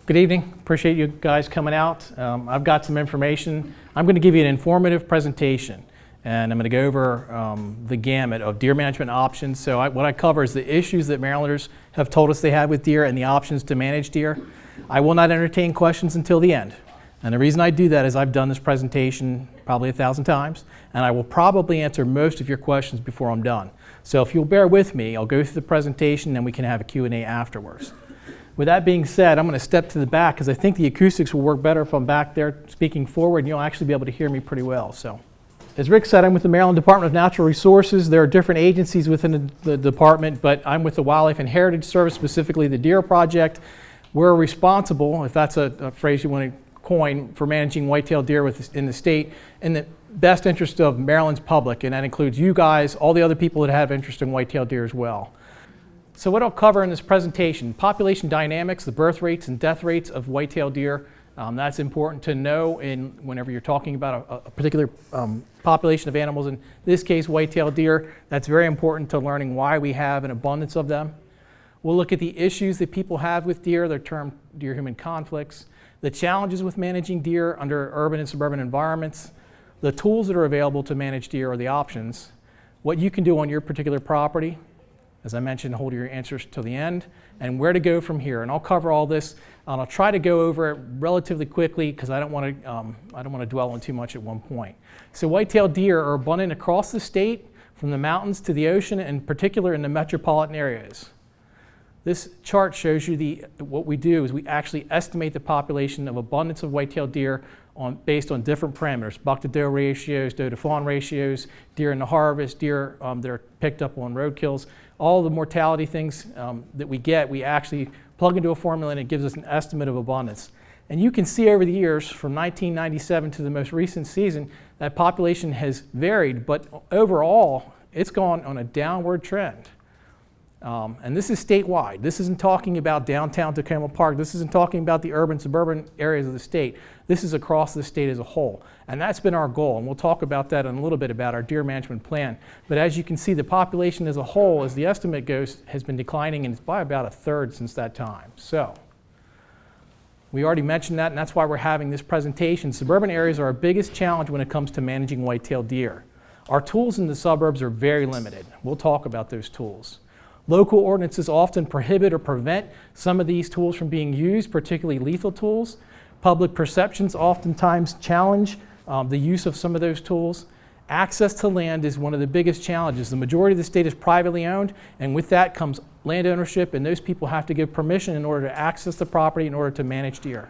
Good evening. Appreciate you guys coming out. I've got some information. I'm going to give you an informative presentation, and I'm going to go over the gamut of deer management options. So what I cover is the issues that Marylanders have told us they have with deer and the options to manage deer. I will not entertain questions until the end. And the reason I do that is I've done this presentation probably 1,000 times, and I will probably answer most of your questions before I'm done. So if you'll bear with me, I'll go through the presentation and we can have a Q&A afterwards. With that being said, I'm going to step to the back because I think the acoustics will work better if I'm back there speaking forward, and you'll actually be able to hear me pretty well. So, as Rick said, I'm with the Maryland Department of Natural Resources. There are different agencies within the department, but I'm with the Wildlife and Heritage Service, specifically the Deer Project. We're responsible, if that's a phrase you want to coin, for managing white-tailed deer in the state in the best interest of Maryland's public, and that includes you guys, all the other people that have interest in white-tailed deer as well. So what I'll cover in this presentation: population dynamics, the birth rates and death rates of white-tailed deer. That's important to know whenever you're talking about a particular population of animals. In this case, white-tailed deer. That's very important to learning why we have an abundance of them. We'll look at the issues that people have with deer. They're termed deer-human conflicts. The challenges with managing deer under urban and suburban environments. The tools that are available to manage deer, or the options. What you can do on your particular property. As I mentioned, hold your answers till the end, and where to go from here. And I'll cover all this, and I'll try to go over it relatively quickly because I don't want to dwell on too much at one point. So white-tailed deer are abundant across the state, from the mountains to the ocean, and in particular in the metropolitan areas. This chart shows you what we do is we actually estimate the population of abundance of white-tailed deer based on different parameters: buck-to-doe ratios, doe-to-fawn ratios, deer in the harvest, deer that are picked up on roadkills. All the mortality things that we get, we actually plug into a formula and it gives us an estimate of abundance. And you can see over the years, from 1997 to the most recent season, that population has varied, but overall, it's gone on a downward trend. And this is statewide. This isn't talking about downtown Takoma Park. This isn't talking about the urban, suburban areas of the state. This is across the state as a whole. And that's been our goal. And we'll talk about that in a little bit about our deer management plan. But as you can see, the population as a whole, as the estimate goes, has been declining, and it's by about 1/3 since that time. So we already mentioned that, and that's why we're having this presentation. Suburban areas are our biggest challenge when it comes to managing white-tailed deer. Our tools in the suburbs are very limited. We'll talk about those tools. Local ordinances often prohibit or prevent some of these tools from being used, particularly lethal tools. Public perceptions oftentimes challenge the use of some of those tools. Access to land is one of the biggest challenges. The majority of the state is privately owned, and with that comes land ownership, and those people have to give permission in order to access the property in order to manage deer.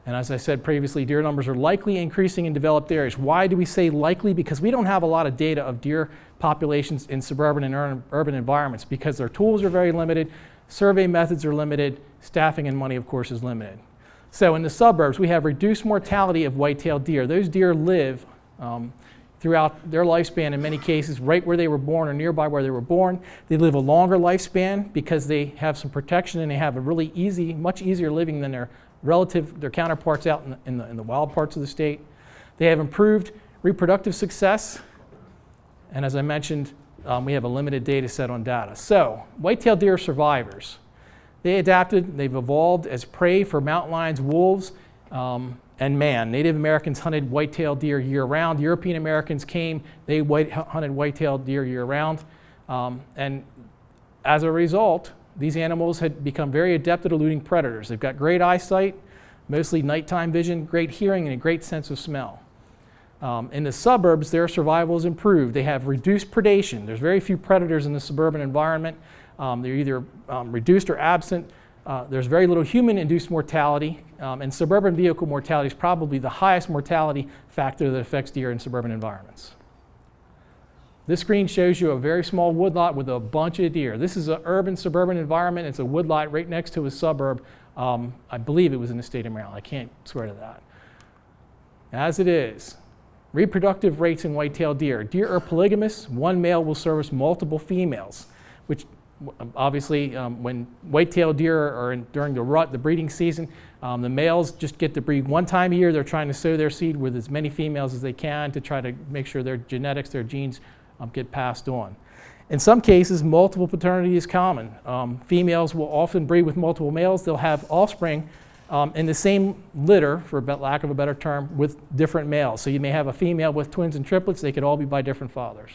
And as I said previously, deer numbers are likely increasing in developed areas. Why do we say likely? Because we don't have a lot of data of deer populations in suburban and urban environments, because their tools are very limited, survey methods are limited, staffing and money, of course, is limited. So in the suburbs, we have reduced mortality of white-tailed deer. Those deer live throughout their lifespan, in many cases, right where they were born or nearby where they were born. They live a longer lifespan because they have some protection, and they have a really much easier living than their counterparts out in the wild parts of the state. They have improved reproductive success, and as I mentioned, we have a limited data set on data. So, white-tailed deer survivors. They adapted, they've evolved as prey for mountain lions, wolves, and man. Native Americans hunted white-tailed deer year-round. European Americans came, they hunted white-tailed deer year-round. And as a result, these animals had become very adept at eluding predators. They've got great eyesight, mostly nighttime vision, great hearing, and a great sense of smell. In the suburbs, their survival has improved. They have reduced predation. There's very few predators in the suburban environment. They're either reduced or absent. There's very little human-induced mortality, and suburban vehicle mortality is probably the highest mortality factor that affects deer in suburban environments. This screen shows you a very small woodlot with a bunch of deer. This is an urban suburban environment. It's a woodlot right next to a suburb. I believe it was in the state of Maryland. I can't swear to that. As it is, reproductive rates in white-tailed deer. Deer are polygamous. One male will service multiple females, which obviously when white-tailed deer are during the rut, the breeding season, the males just get to breed one time a year. They're trying to sow their seed with as many females as they can to try to make sure their genetics, their genes get passed on. In some cases, multiple paternity is common. Females will often breed with multiple males. They'll have offspring in the same litter, for lack of a better term, with different males. So you may have a female with twins and triplets. They could all be by different fathers.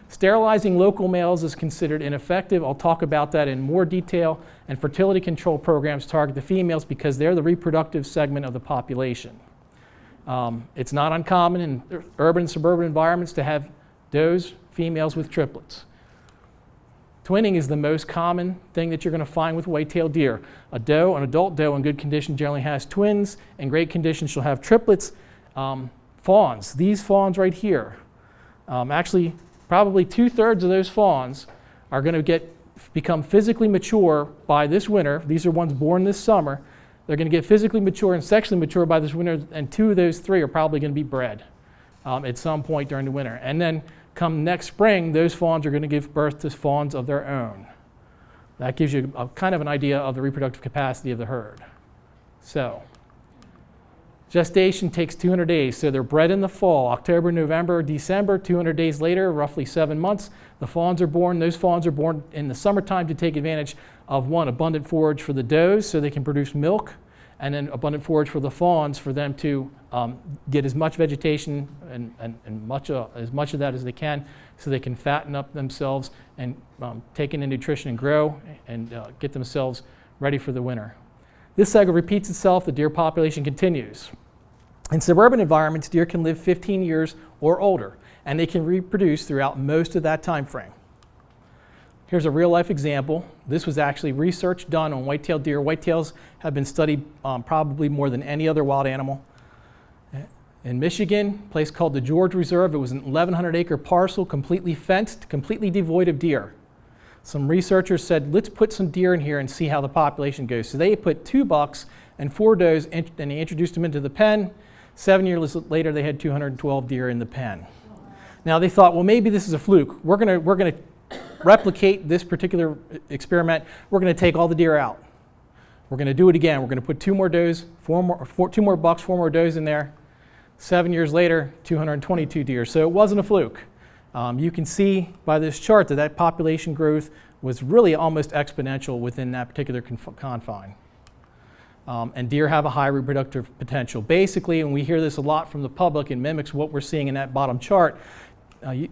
Sterilizing local males is considered ineffective. I'll talk about that in more detail. And fertility control programs target the females because they're the reproductive segment of the population. It's not uncommon in urban and suburban environments to have does, females with triplets. Twinning is the most common thing that you're going to find with white-tailed deer. A doe, an adult doe in good condition generally has twins. In great condition, she'll have triplets. Fawns, these fawns right here, actually probably 2/3 of those fawns are going to become physically mature by this winter. These are ones born this summer. They're going to get physically mature and sexually mature by this winter, and 2 of those 3 are probably going to be bred at some point during the winter. And then come next spring, those fawns are going to give birth to fawns of their own. That gives you kind of an idea of the reproductive capacity of the herd. So, gestation takes 200 days. So they're bred in the fall, October, November, December. 200 days later, roughly 7 months, the fawns are born. Those fawns are born in the summertime to take advantage of, one, abundant forage for the does so they can produce milk, and then abundant forage for the fawns for them to get as much vegetation and as much of that as they can so they can fatten up themselves and take in the nutrition and grow and get themselves ready for the winter. This cycle repeats itself. The deer population continues. In suburban environments, deer can live 15 years or older, and they can reproduce throughout most of that time frame. Here's a real-life example. This was actually research done on white-tailed deer. Whitetails have been studied probably more than any other wild animal. In Michigan, a place called the George Reserve, it was an 1,100-acre parcel, completely fenced, completely devoid of deer. Some researchers said, let's put some deer in here and see how the population goes. So they put 2 bucks and 4 does, and they introduced them into the pen. 7 years later, they had 212 deer in the pen. Now they thought, well, maybe this is a fluke. We're going to replicate this particular experiment. We're going to take all the deer out. We're going to do it again. We're going to put 2 more does, 2 more bucks, 4 more does in there. 7 years later, 222 deer. So it wasn't a fluke. You can see by this chart that population growth was really almost exponential within that particular confine. And deer have a high reproductive potential. Basically, and we hear this a lot from the public and mimics what we're seeing in that bottom chart, I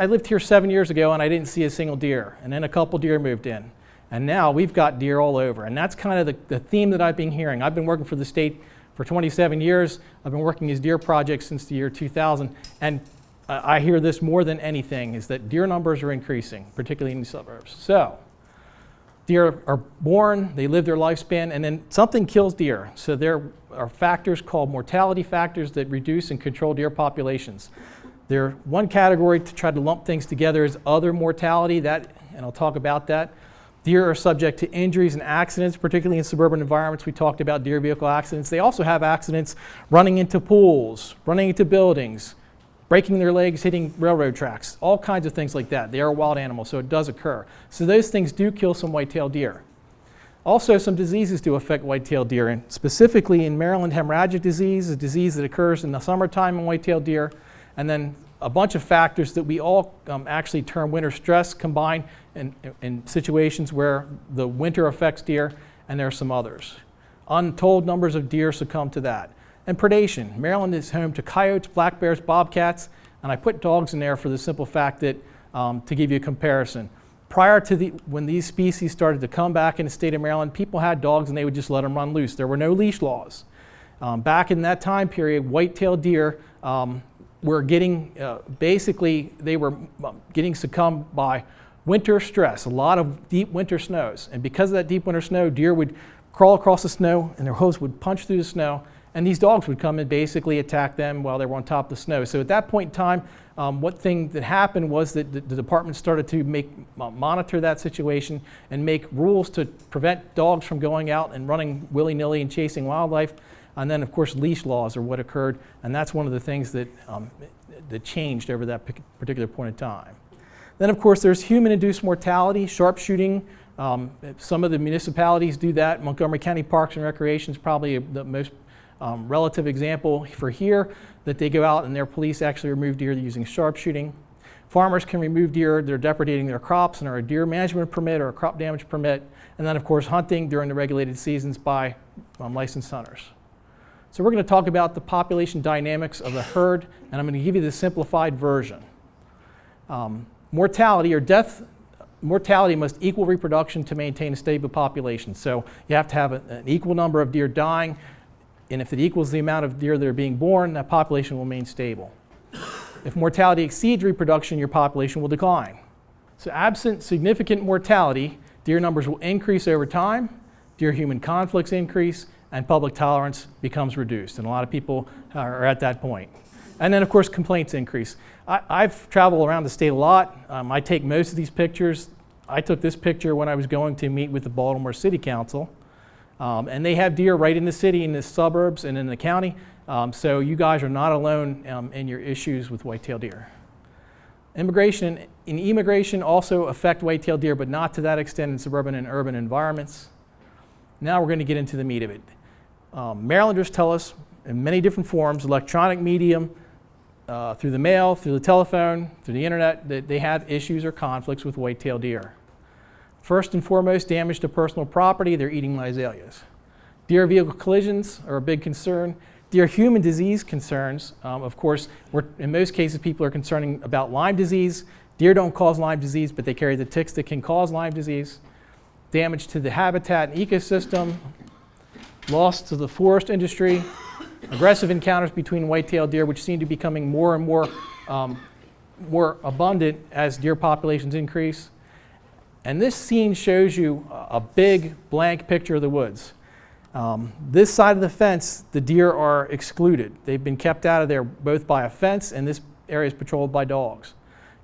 lived here 7 years ago and I didn't see a single deer, and then a couple deer moved in. And now we've got deer all over, and that's kind of the theme that I've been hearing. I've been working for the state for 27 years. I've been working these deer projects since the year 2000, and I hear this more than anything, is that deer numbers are increasing, particularly in the suburbs. So, deer are born, they live their lifespan, and then something kills deer. So there are factors called mortality factors that reduce and control deer populations. One category to try to lump things together is other mortality, and I'll talk about that. Deer are subject to injuries and accidents, particularly in suburban environments. We talked about deer vehicle accidents. They also have accidents running into pools, running into buildings, breaking their legs, hitting railroad tracks, all kinds of things like that. They are a wild animal, so it does occur. So those things do kill some white-tailed deer. Also, some diseases do affect white-tailed deer, and specifically in Maryland, hemorrhagic disease, a disease that occurs in the summertime in white-tailed deer, and then a bunch of factors that we all actually term winter stress combined in situations where the winter affects deer, and there are some others. Untold numbers of deer succumb to that. And predation. Maryland is home to coyotes, black bears, bobcats, and I put dogs in there for the simple fact that, to give you a comparison, prior to when these species started to come back in the state of Maryland, people had dogs and they would just let them run loose. There were no leash laws. Back in that time period, white-tailed deer were getting, they were getting succumbed by winter stress, a lot of deep winter snows. And because of that deep winter snow, deer would crawl across the snow and their hooves would punch through the snow, and these dogs would come and basically attack them while they were on top of the snow. So at that point in time, what thing that happened was that the department started to monitor that situation and make rules to prevent dogs from going out and running willy-nilly and chasing wildlife. And then, of course, leash laws are what occurred, and that's one of the things that changed over that particular point in time. Then, of course, there's human-induced mortality, sharpshooting. Some of the municipalities do that. Montgomery County Parks and Recreation is probably the most relative example for here, that they go out and their police actually remove deer using sharpshooting. Farmers can remove deer that are depredating their crops under a deer management permit or a crop damage permit. And then, of course, hunting during the regulated seasons by licensed hunters. So we're going to talk about the population dynamics of the herd, and I'm going to give you the simplified version. Mortality must equal reproduction to maintain a stable population. So you have to have an equal number of deer dying, and if it equals the amount of deer that are being born, that population will remain stable. If mortality exceeds reproduction, your population will decline. So absent significant mortality, deer numbers will increase over time, deer-human conflicts increase, and public tolerance becomes reduced. And a lot of people are at that point. And then, of course, complaints increase. I've traveled around the state a lot. I take most of these pictures. I took this picture when I was going to meet with the Baltimore City Council. And they have deer right in the city, in the suburbs, and in the county. So you guys are not alone in your issues with white-tailed deer. Immigration also affect white-tailed deer, but not to that extent in suburban and urban environments. Now we're going to get into the meat of it. Marylanders tell us in many different forms, electronic medium, through the mail, through the telephone, through the internet, that they have issues or conflicts with white-tailed deer. First and foremost, damage to personal property. They're eating my azaleas. Deer-vehicle collisions are a big concern. Deer-human disease concerns, of course, in most cases people are concerning about Lyme disease. Deer don't cause Lyme disease, but they carry the ticks that can cause Lyme disease. Damage to the habitat and ecosystem. Loss to the forest industry. Aggressive encounters between white-tailed deer, which seem to be becoming more and more abundant as deer populations increase. And this scene shows you a big blank picture of the woods. This side of the fence, the deer are excluded. They've been kept out of there both by a fence, and this area is patrolled by dogs.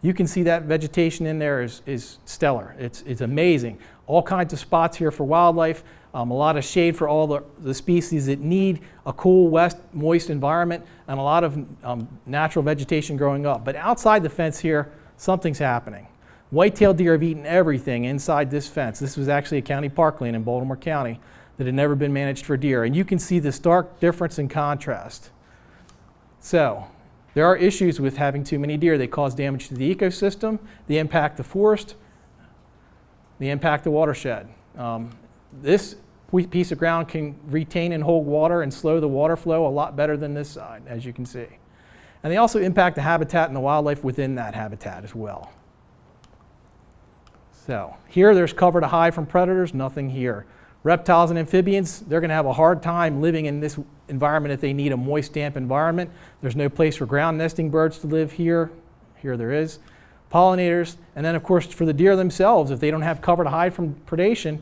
You can see that vegetation in there is stellar. It's amazing. All kinds of spots here for wildlife, a lot of shade for all the species that need a cool, wet, moist environment, and a lot of natural vegetation growing up. But outside the fence here, something's happening. White-tailed deer have eaten everything inside this fence. This was actually a county parkland in Baltimore County that had never been managed for deer. And you can see the stark difference in contrast. So there are issues with having too many deer. They cause damage to the ecosystem, they impact the forest, they impact the watershed. This piece of ground can retain and hold water and slow the water flow a lot better than this side, as you can see. And they also impact the habitat and the wildlife within that habitat as well. So here there's cover to hide from predators, nothing here. Reptiles and amphibians, they're going to have a hard time living in this environment if they need a moist, damp environment. There's no place for ground nesting birds to live here. Here there is. Pollinators, and then of course for the deer themselves, if they don't have cover to hide from predation,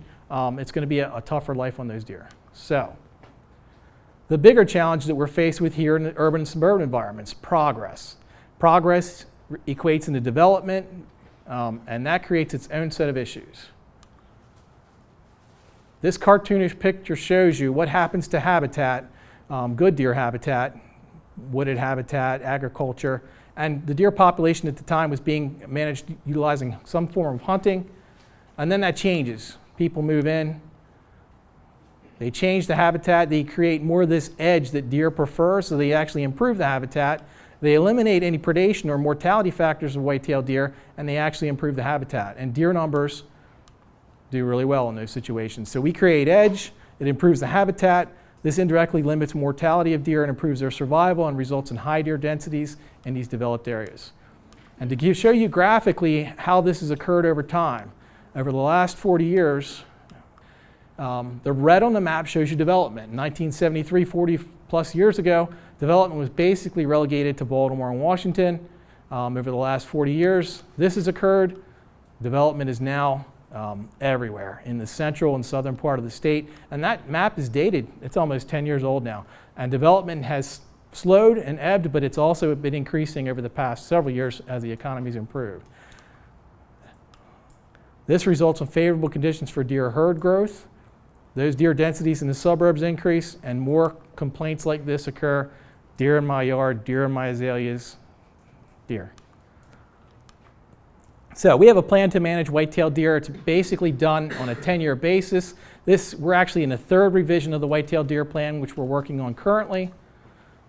it's going to be a tougher life on those deer. So the bigger challenge that we're faced with here in the urban and suburban environments, progress. Progress equates into development, and that creates its own set of issues. This cartoonish picture shows you what happens to habitat, good deer habitat, wooded habitat, agriculture, and the deer population at the time was being managed utilizing some form of hunting, and then that changes. People move in, they change the habitat, they create more of this edge that deer prefer, so they actually improve the habitat. They eliminate any predation or mortality factors of white-tailed deer, and they actually improve the habitat. And deer numbers do really well in those situations. So we create edge, it improves the habitat, this indirectly limits mortality of deer and improves their survival and results in high deer densities in these developed areas. And to show you graphically how this has occurred over time, over the last 40 years, the red on the map shows you development. In 1973, 40 plus years ago, development was basically relegated to Baltimore and Washington. Over the last 40 years, this has occurred. Development is now everywhere in the central and southern part of the state. And that map is dated. It's almost 10 years old now. And development has slowed and ebbed, but it's also been increasing over the past several years as the economy's improved. This results in favorable conditions for deer herd growth. Those deer densities in the suburbs increase, and more complaints like this occur. Deer in my yard, deer in my azaleas, deer. So we have a plan to manage white-tailed deer. It's basically done on a 10-year basis. We're actually in the third revision of the white-tailed deer plan, which we're working on currently.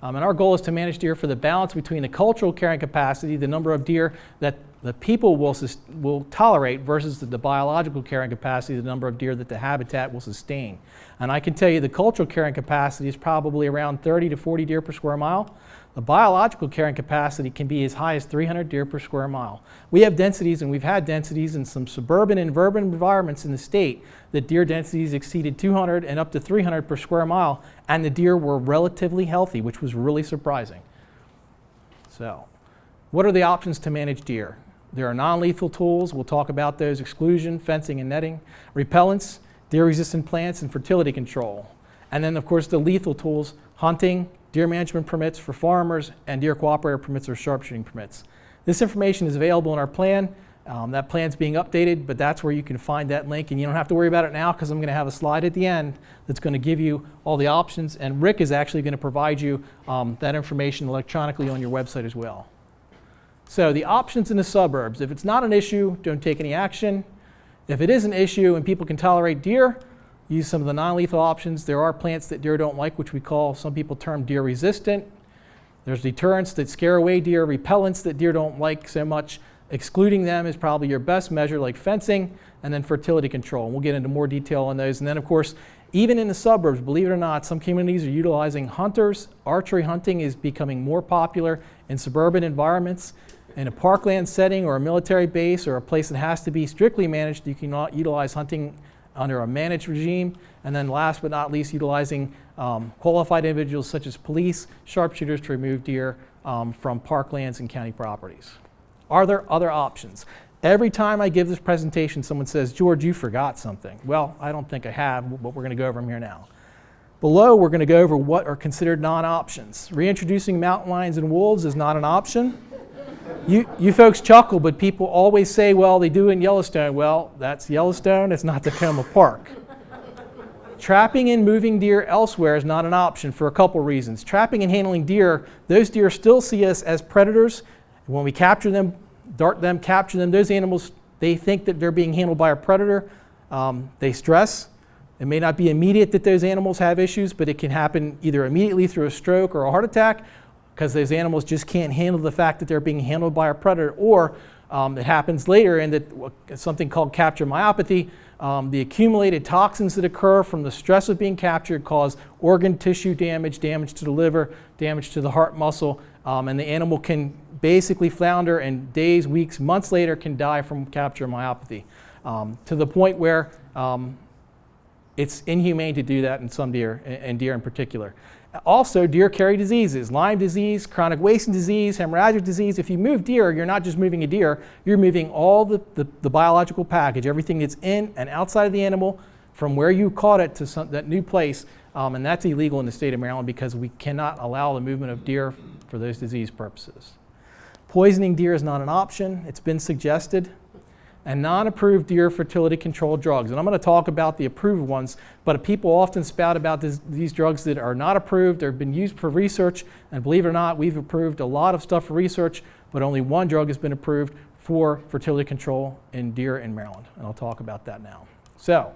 And our goal is to manage deer for the balance between the cultural carrying capacity, the number of deer that the people will tolerate versus the biological carrying capacity, the number of deer that the habitat will sustain. And I can tell you the cultural carrying capacity is probably around 30 to 40 deer per square mile. The biological carrying capacity can be as high as 300 deer per square mile. We have densities, and we've had densities in some suburban and urban environments in the state that deer densities exceeded 200 and up to 300 per square mile, and the deer were relatively healthy, which was really surprising. So, what are the options to manage deer? There are non-lethal tools. We'll talk about those: exclusion, fencing, and netting, repellents, deer-resistant plants, and fertility control. And then, of course, the lethal tools: hunting, deer management permits for farmers, and deer cooperator permits or sharpshooting permits. This information is available in our plan. That plan's being updated, but that's where you can find that link, and you don't have to worry about it now because I'm going to have a slide at the end that's going to give you all the options, and Rick is actually going to provide you that information electronically on your website as well. So the options in the suburbs: if it's not an issue, don't take any action. If it is an issue and people can tolerate deer, use some of the non-lethal options. There are plants that deer don't like, which we call, some people term deer resistant. There's deterrents that scare away deer, repellents that deer don't like so much. Excluding them is probably your best measure, like fencing, and then fertility control. And we'll get into more detail on those. And then, of course, even in the suburbs, believe it or not, some communities are utilizing hunters. Archery hunting is becoming more popular in suburban environments. In a parkland setting or a military base or a place that has to be strictly managed, you can utilize hunting under a managed regime. And then last but not least, utilizing qualified individuals such as police, sharpshooters to remove deer from parklands and county properties. Are there other options? Every time I give this presentation, someone says, "George, you forgot something." Well, I don't think I have, but we're going to go over them here now. Below, we're going to go over what are considered non-options. Reintroducing mountain lions and wolves is not an option. You folks chuckle, but people always say, well, they do in Yellowstone. Well, that's Yellowstone, it's not Takoma Park. Trapping and moving deer elsewhere is not an option for a couple reasons. Trapping and handling deer, those deer still see us as predators. When we capture them, dart them, capture them, those animals, they think that they're being handled by a predator. They stress. It may not be immediate that those animals have issues, but it can happen either immediately through a stroke or a heart attack, because those animals just can't handle the fact that they're being handled by a predator, or it happens later in that something called capture myopathy. The accumulated toxins that occur from the stress of being captured cause organ tissue damage, damage to the liver, damage to the heart muscle, and the animal can basically flounder, and days, weeks, months later can die from capture myopathy, to the point where it's inhumane to do that in some deer, and deer in particular. Also, deer carry diseases: Lyme disease, chronic wasting disease, hemorrhagic disease. If you move deer, you're not just moving a deer, you're moving all the biological package, everything that's in and outside of the animal, from where you caught it to that new place, and that's illegal in the state of Maryland because we cannot allow the movement of deer for those disease purposes. Poisoning deer is not an option. It's been suggested. And non-approved deer fertility control drugs. And I'm going to talk about the approved ones, but people often spout about these drugs that are not approved. They've been used for research, and believe it or not, we've approved a lot of stuff for research, but only one drug has been approved for fertility control in deer in Maryland, and I'll talk about that now. So,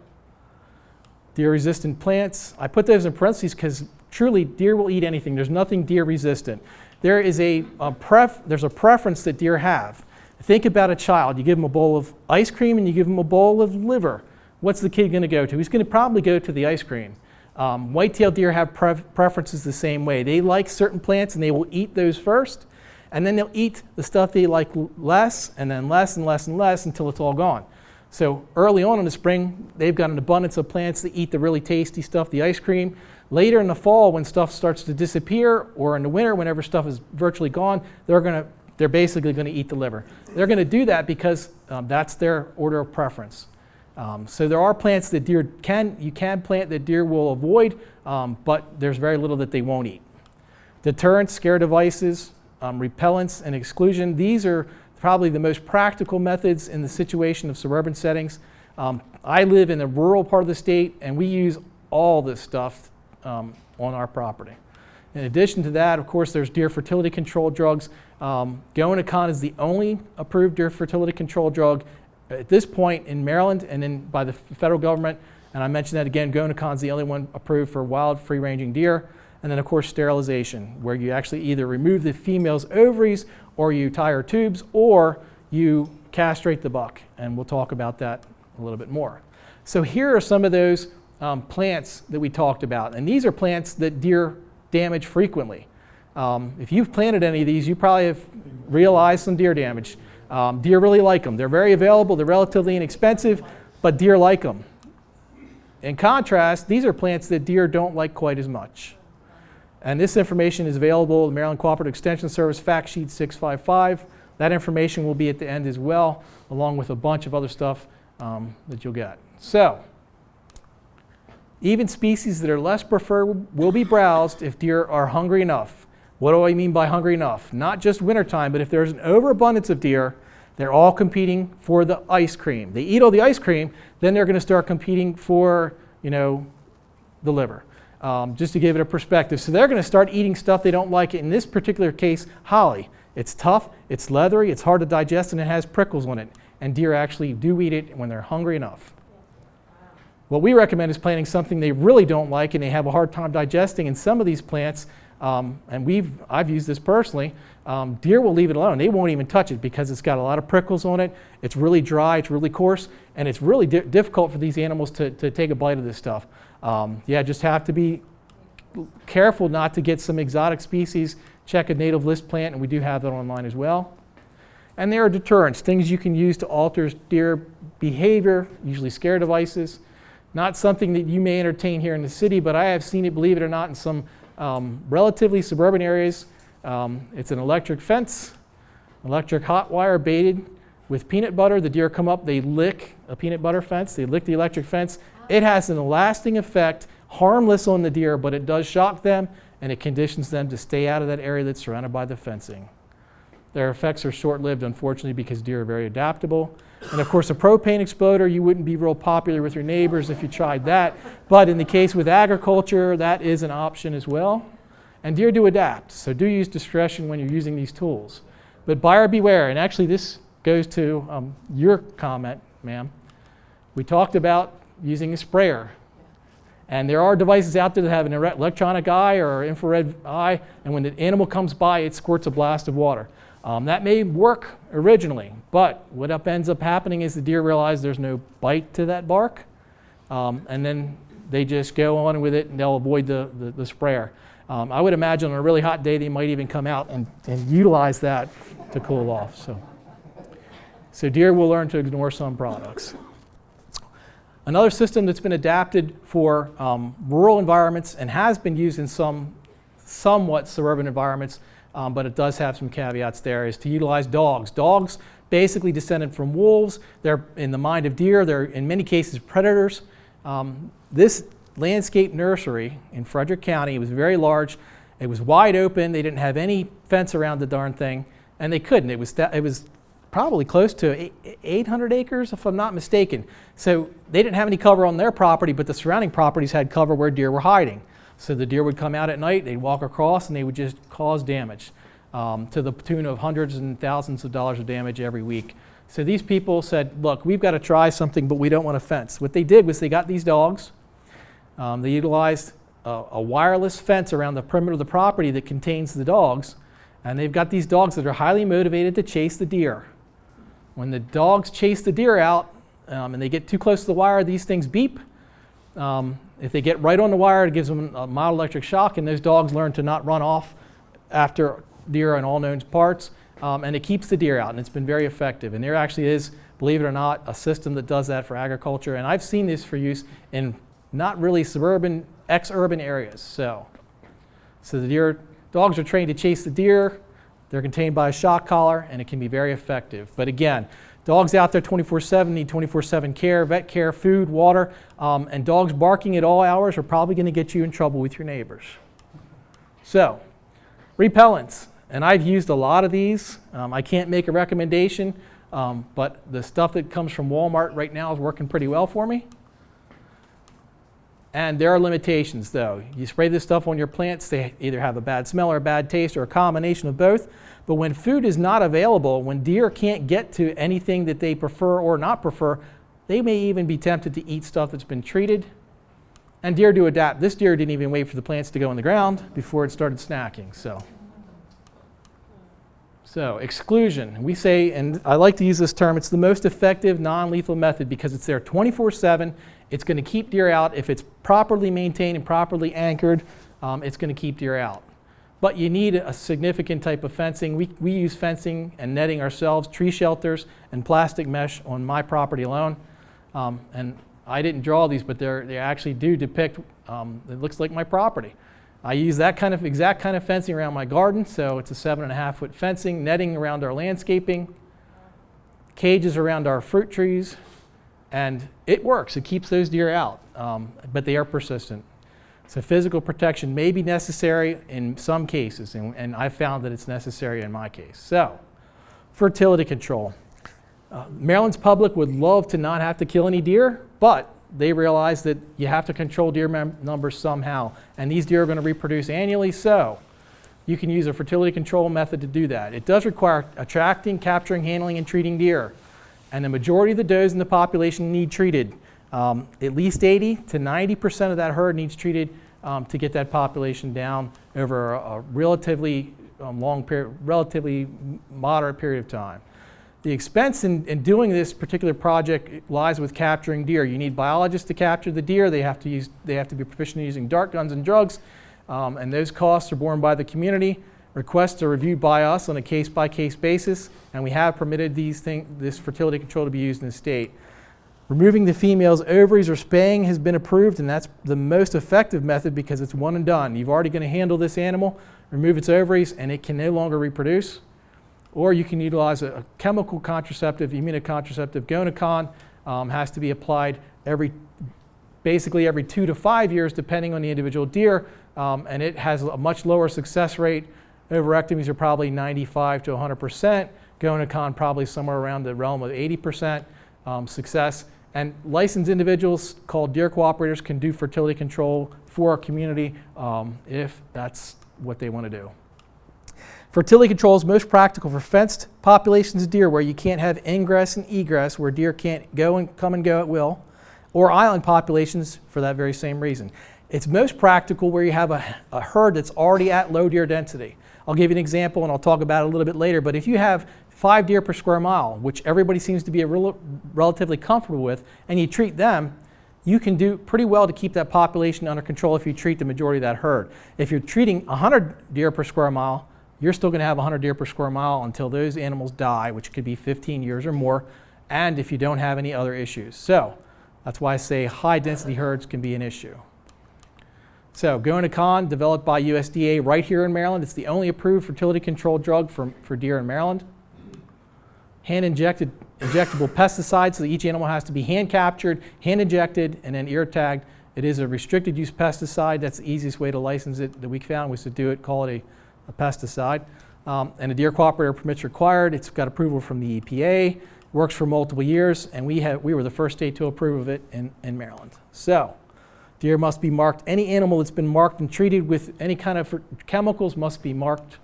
deer-resistant plants. I put those in parentheses because truly deer will eat anything. There's nothing deer-resistant. There is there's a preference that deer have. Think about a child. You give him a bowl of ice cream and you give him a bowl of liver. What's the kid going to go to? He's going to probably go to the ice cream. White-tailed deer have preferences the same way. They like certain plants and they will eat those first, and then they'll eat the stuff they like less, and then less and less and less until it's all gone. So early on in the spring, they've got an abundance of plants that eat the really tasty stuff, the ice cream. Later in the fall, when stuff starts to disappear, or in the winter, whenever stuff is virtually gone, they're basically going to eat the liver. They're going to do that because that's their order of preference. So there are plants that you can plant that deer will avoid, but there's very little that they won't eat. Deterrents, scare devices, repellents, and exclusion. These are probably the most practical methods in the situation of suburban settings. I live in the rural part of the state, and we use all this stuff on our property. In addition to that, of course, there's deer fertility control drugs. Goanacon is the only approved deer fertility control drug at this point in Maryland and then by the federal government. And I mentioned that again, Goanacon is the only one approved for wild free-ranging deer. And then, of course, sterilization, where you actually either remove the female's ovaries or you tie her tubes, or you castrate the buck, and we'll talk about that a little bit more. So here are some of those plants that we talked about, and these are plants that deer damage frequently. If you've planted any of these, you probably have realized some deer damage. Deer really like them. They're very available, they're relatively inexpensive, but deer like them. In contrast, these are plants that deer don't like quite as much. And this information is available in the Maryland Cooperative Extension Service Fact Sheet 655. That information will be at the end as well, along with a bunch of other stuff that you'll get. So, even species that are less preferred will be browsed if deer are hungry enough. What do I mean by hungry enough? Not just wintertime, but if there's an overabundance of deer, they're all competing for the ice cream. They eat all the ice cream, then they're going to start competing for, the liver. Just to give it a perspective. So they're going to start eating stuff they don't like. In this particular case, holly. It's tough, it's leathery, it's hard to digest, and it has prickles on it. And deer actually do eat it when they're hungry enough. What we recommend is planting something they really don't like and they have a hard time digesting. And some of these plants, and I've used this personally, deer will leave it alone. They won't even touch it because it's got a lot of prickles on it. It's really dry, it's really coarse, and it's really difficult for these animals to take a bite of this stuff. Just have to be careful not to get some exotic species. Check a native list plant, and we do have that online as well. And there are deterrents, things you can use to alter deer behavior, usually scare devices. Not something that you may entertain here in the city, but I have seen it, believe it or not, in some relatively suburban areas. It's an electric fence, electric hot wire baited with peanut butter. The deer come up, they lick a peanut butter fence, they lick the electric fence. It has an lasting effect, harmless on the deer, but it does shock them and it conditions them to stay out of that area that's surrounded by the fencing. Their effects are short-lived, unfortunately, because deer are very adaptable. And of course, a propane exploder, you wouldn't be real popular with your neighbors if you tried that. But in the case with agriculture, that is an option as well. And deer do adapt, so do use discretion when you're using these tools. But buyer beware, and actually this goes to your comment, ma'am. We talked about using a sprayer. And there are devices out there that have an electronic eye or infrared eye, and when the animal comes by, it squirts a blast of water. That may work originally, but what ends up happening is the deer realize there's no bite to that bark, and then they just go on with it and they'll avoid the sprayer. I would imagine on a really hot day they might even come out and utilize that to cool off. So deer will learn to ignore some products. Another system that's been adapted for rural environments and has been used in some somewhat suburban environments, but it does have some caveats there, is to utilize dogs. Dogs basically descended from wolves. They're, in the mind of deer, they're in many cases predators. This landscape nursery in Frederick County, it was very large. It was wide open. They didn't have any fence around the darn thing, and they couldn't. It was probably close to 800 acres, if I'm not mistaken. So they didn't have any cover on their property, but the surrounding properties had cover where deer were hiding. So the deer would come out at night, they'd walk across, and they would just cause damage to the tune of hundreds and thousands of dollars of damage every week. So these people said, look, we've got to try something, but we don't want a fence. What they did was they got these dogs. They utilized a wireless fence around the perimeter of the property that contains the dogs, and they've got these dogs that are highly motivated to chase the deer. When the dogs chase the deer out and they get too close to the wire, these things beep. If they get right on the wire, it gives them a mild electric shock, and those dogs learn to not run off after deer in all known parts, and it keeps the deer out, and it's been very effective. And there actually is, believe it or not, a system that does that for agriculture, and I've seen this for use in not really suburban, ex-urban areas. So the dogs are trained to chase the deer. They're contained by a shock collar, and it can be very effective. But again, dogs out there 24/7 need 24/7 care, vet care, food, water, and dogs barking at all hours are probably going to get you in trouble with your neighbors. So, repellents, and I've used a lot of these. I can't make a recommendation, but the stuff that comes from Walmart right now is working pretty well for me. And there are limitations, though. You spray this stuff on your plants, they either have a bad smell or a bad taste or a combination of both. But when food is not available, when deer can't get to anything that they prefer or not prefer, they may even be tempted to eat stuff that's been treated. And deer do adapt. This deer didn't even wait for the plants to go in the ground before it started snacking. So exclusion, we say, and I like to use this term, it's the most effective non-lethal method because it's there 24/7. It's going to keep deer out. If it's properly maintained and properly anchored, it's going to keep deer out. But you need a significant type of fencing. We use fencing and netting ourselves, tree shelters, and plastic mesh on my property alone. And I didn't draw these, but they actually do depict, it looks like my property. I use that exact kind of fencing around my garden, so it's a 7.5 foot fencing, netting around our landscaping, cages around our fruit trees, and it works. It keeps those deer out, but they are persistent. So physical protection may be necessary in some cases, and I found that it's necessary in my case. So, fertility control. Maryland's public would love to not have to kill any deer, but they realize that you have to control deer numbers somehow, and these deer are going to reproduce annually, so you can use a fertility control method to do that. It does require attracting, capturing, handling, and treating deer, and the majority of the does in the population need treated. At least 80 to 90% of that herd needs treated to get that population down over a relatively long period, relatively moderate period of time. The expense in doing this particular project lies with capturing deer. You need biologists to capture the deer. They have to be proficient in using dart guns and drugs, and those costs are borne by the community. Requests are reviewed by us on a case-by-case basis, and we have permitted this fertility control to be used in the state. Removing the female's ovaries or spaying has been approved, and that's the most effective method because it's one and done. You've already going to handle this animal, remove its ovaries, and it can no longer reproduce. Or you can utilize a chemical contraceptive, immunocontraceptive. Gonacon has to be applied basically every 2 to 5 years, depending on the individual deer, and it has a much lower success rate. Ovarectomies are probably 95 to 100%. Gonacon probably somewhere around the realm of 80% success. And licensed individuals called deer cooperators can do fertility control for our community if that's what they want to do. Fertility control is most practical for fenced populations of deer where you can't have ingress and egress, where deer can't come and go at will, or island populations for that very same reason. It's most practical where you have a herd that's already at low deer density. I'll give you an example and I'll talk about it a little bit later, but if you have 5 deer per square mile, which everybody seems to be relatively comfortable with, and you treat them, you can do pretty well to keep that population under control if you treat the majority of that herd. If you're treating 100 deer per square mile, you're still going to have 100 deer per square mile until those animals die, which could be 15 years or more, and if you don't have any other issues. So that's why I say high density herds can be an issue. So Gonacon, developed by USDA right here in Maryland. It's the only approved fertility control drug for deer in Maryland. Hand-injectable pesticide, so that each animal has to be hand captured, hand injected, and then ear tagged. It is a restricted use pesticide. That's the easiest way to license it that we found was to do it, call it a pesticide. And a deer cooperator permit's required. It's got approval from the EPA, works for multiple years, and we were the first state to approve of it in Maryland. So deer must be marked. Any animal that's been marked and treated with any kind of chemicals must be marked,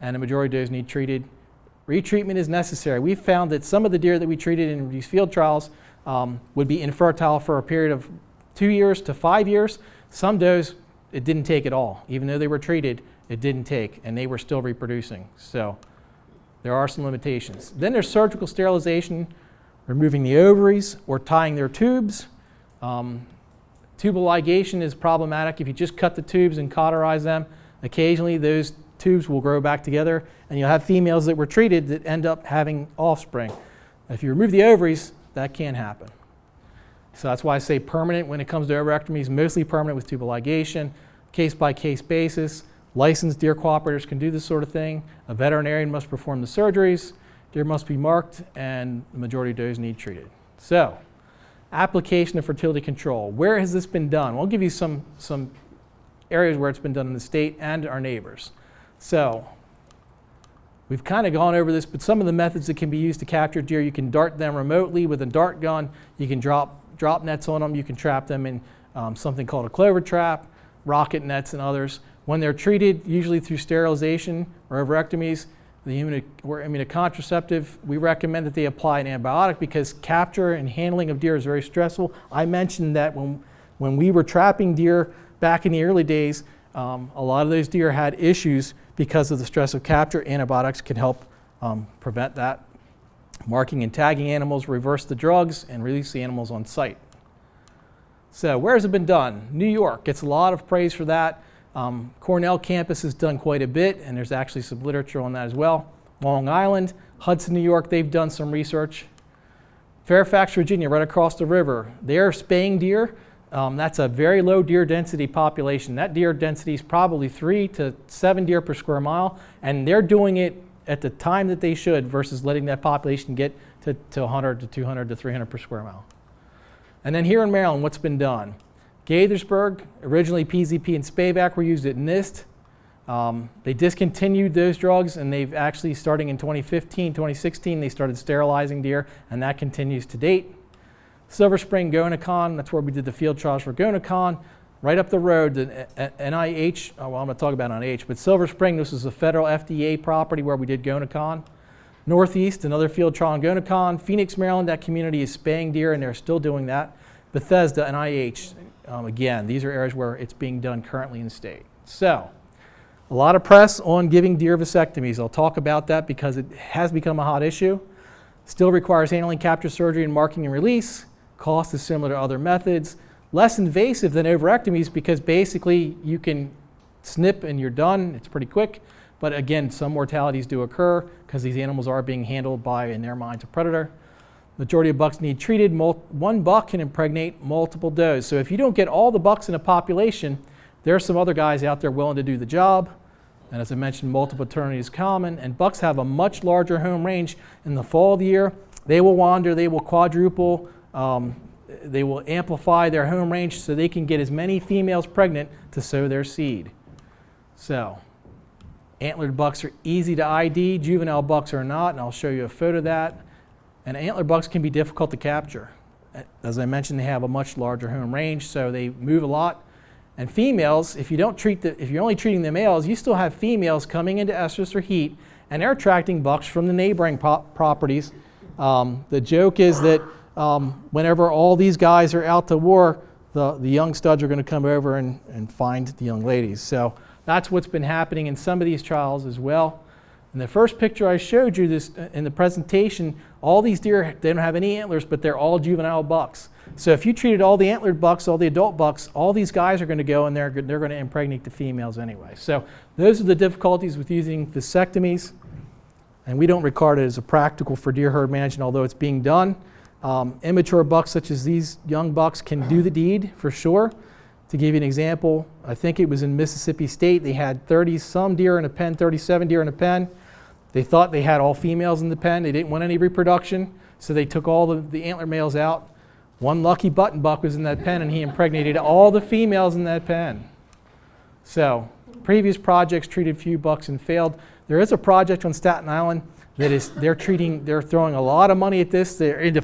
and the majority of those need treated. Retreatment is necessary. We've found that some of the deer that we treated in these field trials would be infertile for a period of 2 years to 5 years. Some does, it didn't take at all. Even though they were treated, it didn't take, and they were still reproducing. So there are some limitations. Then there's surgical sterilization, removing the ovaries or tying their tubes. Tubal ligation is problematic. If you just cut the tubes and cauterize them, occasionally those tubes will grow back together, and you'll have females that were treated that end up having offspring. If you remove the ovaries, that can't happen. So that's why I say permanent when it comes to ovarectomies, mostly permanent with tubal ligation, case-by-case basis. Licensed deer cooperators can do this sort of thing. A veterinarian must perform the surgeries. Deer must be marked, and the majority of those need treated. So, application of fertility control. Where has this been done? Well, I'll give you some areas where it's been done in the state and our neighbors. So, we've kind of gone over this, but some of the methods that can be used to capture deer, you can dart them remotely with a dart gun. You can drop nets on them. You can trap them in something called a clover trap, rocket nets, and others. When they're treated, usually through sterilization or ovarectomies, or immunocontraceptive, we recommend that they apply an antibiotic because capture and handling of deer is very stressful. I mentioned that when we were trapping deer back in the early days, a lot of those deer had issues because of the stress of capture. Antibiotics can help prevent that. Marking and tagging animals, reverse the drugs, and release the animals on site. So where has it been done? New York gets a lot of praise for that. Cornell campus has done quite a bit, and there's actually some literature on that as well. Long Island, Hudson, New York, they've done some research. Fairfax, Virginia, right across the river, they're spaying deer. That's a very low deer density population. That deer density is probably 3 to 7 deer per square mile, and they're doing it at the time that they should versus letting that population get to 100 to 200 to 300 per square mile. And then here in Maryland, what's been done? Gaithersburg, originally PZP and Spayvac were used at NIST. They discontinued those drugs, and they've actually, starting in 2015, 2016, they started sterilizing deer, and that continues to date. Silver Spring, Gonacon, that's where we did the field trials for Gonacon. Right up the road, the NIH, well, I'm going to talk about NIH, but Silver Spring, this is a federal FDA property where we did Gonacon. Northeast, another field trial on Gonacon. Phoenix, Maryland, that community is spaying deer, and they're still doing that. Bethesda, NIH, again, these are areas where it's being done currently in the state. So, a lot of press on giving deer vasectomies. I'll talk about that because it has become a hot issue. Still requires handling, capture, surgery, and marking and release. Cost is similar to other methods. Less invasive than ovarectomies because basically you can snip and you're done. It's pretty quick. But again, some mortalities do occur because these animals are being handled by, in their minds, a predator. Majority of bucks need treated. One buck can impregnate multiple does. So if you don't get all the bucks in a population, there are some other guys out there willing to do the job. And as I mentioned, multiple paternity is common. And bucks have a much larger home range. In the fall of the year, they will wander, they will quadruple, they will amplify their home range so they can get as many females pregnant to sow their seed. So, antlered bucks are easy to ID, juvenile bucks are not, and I'll show you a photo of that. And antlered bucks can be difficult to capture. As I mentioned, they have a much larger home range, so they move a lot. And females, if you're only treating the males, you still have females coming into estrus or heat, and they're attracting bucks from the neighboring properties. The joke is that whenever all these guys are out to war, the young studs are going to come over and find the young ladies. So that's what's been happening in some of these trials as well. In the first picture I showed you this in the presentation, all these deer, they don't have any antlers, but they're all juvenile bucks. So if you treated all the antlered bucks, all the adult bucks, all these guys are going to go and they're going to impregnate the females anyway. So those are the difficulties with using vasectomies. And we don't regard it as a practical for deer herd management, although it's being done. Immature bucks such as these young bucks can do the deed for sure. To give you an example, I think it was in Mississippi State, they had 30-some deer in a pen, 37 deer in a pen. They thought they had all females in the pen. They didn't want any reproduction, so they took all the antler males out. One lucky button buck was in that pen, and he impregnated all the females in that pen. So, previous projects treated few bucks and failed. There is a project on Staten Island that is, they're throwing a lot of money at this. They're into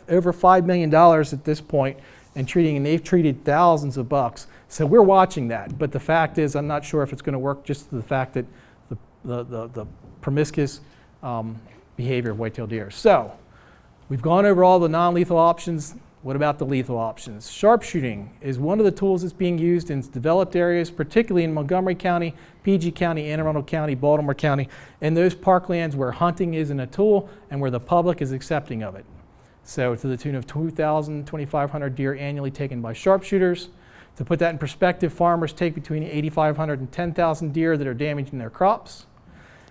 over $5 million at this point and they've treated thousands of bucks. So we're watching that. But the fact is, I'm not sure if it's going to work, just the fact that the promiscuous behavior of white-tailed deer. So we've gone over all the non-lethal options. What about the lethal options? Sharpshooting is one of the tools that's being used in developed areas, particularly in Montgomery County, PG County, Anne Arundel County, Baltimore County, and those parklands where hunting isn't a tool and where the public is accepting of it. So to the tune of 2,000, 2,500 deer annually taken by sharpshooters. To put that in perspective, farmers take between 8,500 and 10,000 deer that are damaging their crops.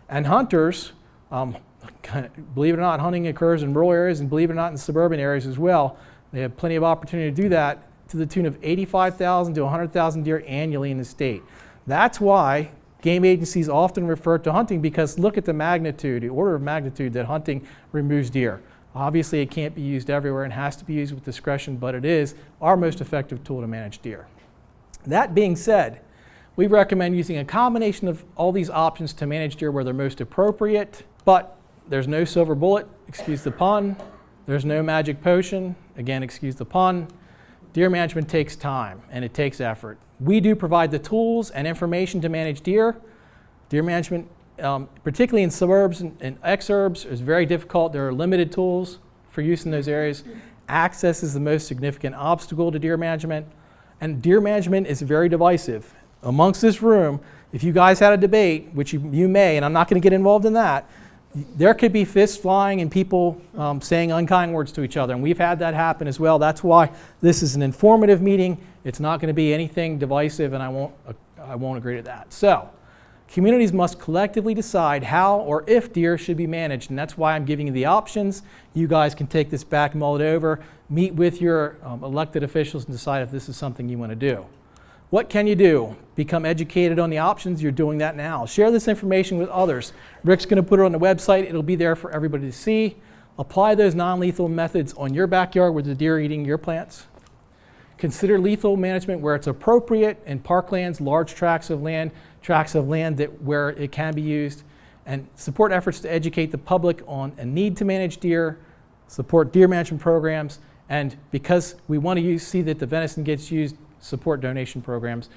And hunters, believe it or not, hunting occurs in rural areas and believe it or not in suburban areas as well. They have plenty of opportunity to do that to the tune of 85,000 to 100,000 deer annually in the state. That's why game agencies often refer to hunting, because look at the magnitude, the order of magnitude that hunting removes deer. Obviously it can't be used everywhere and has to be used with discretion, but it is our most effective tool to manage deer. That being said, we recommend using a combination of all these options to manage deer where they're most appropriate, but there's no silver bullet, excuse the pun. There's no magic potion, again, excuse the pun. Deer management takes time and it takes effort. We do provide the tools and information to manage deer. Deer management, particularly in suburbs and exurbs, is very difficult. There are limited tools for use in those areas. Access is the most significant obstacle to deer management, and deer management is very divisive. Amongst this room, if you guys had a debate, which you may, and I'm not going to get involved in that, there could be fists flying and people saying unkind words to each other, and we've had that happen as well. That's why this is an informative meeting. It's not going to be anything divisive, and I won't agree to that. So, communities must collectively decide how or if deer should be managed, and that's why I'm giving you the options. You guys can take this back, mull it over, meet with your elected officials and decide if this is something you want to do. What can you do? Become educated on the options. You're doing that now. Share this information with others. Rick's going to put it on the website. It'll be there for everybody to see. Apply those non-lethal methods on your backyard where the deer are eating your plants. Consider lethal management where it's appropriate in parklands, large tracts of land where it can be used. And support efforts to educate the public on a need to manage deer, support deer management programs, and because we want to see that the venison gets used, support donation programs.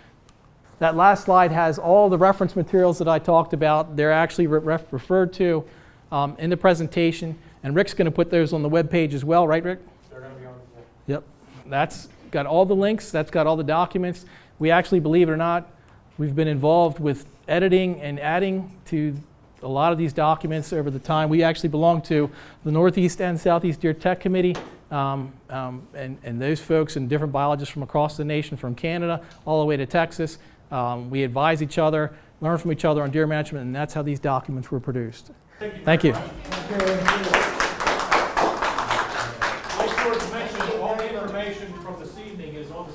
That last slide has all the reference materials that I talked about. They're actually referred to in the presentation, and Rick's going to put those on the web page as well, right, Rick? They're going to be on the web. Yep. That's got all the links. That's got all the documents. We actually, believe it or not, we've been involved with editing and adding to a lot of these documents over the time. We actually belong to the Northeast and Southeast Deer Tech Committee. And those folks and different biologists from across the nation, from Canada all the way to Texas, we advise each other, learn from each other on deer management, and that's how these documents were produced. Thank you. Like George mentioned, all the information from this evening is on the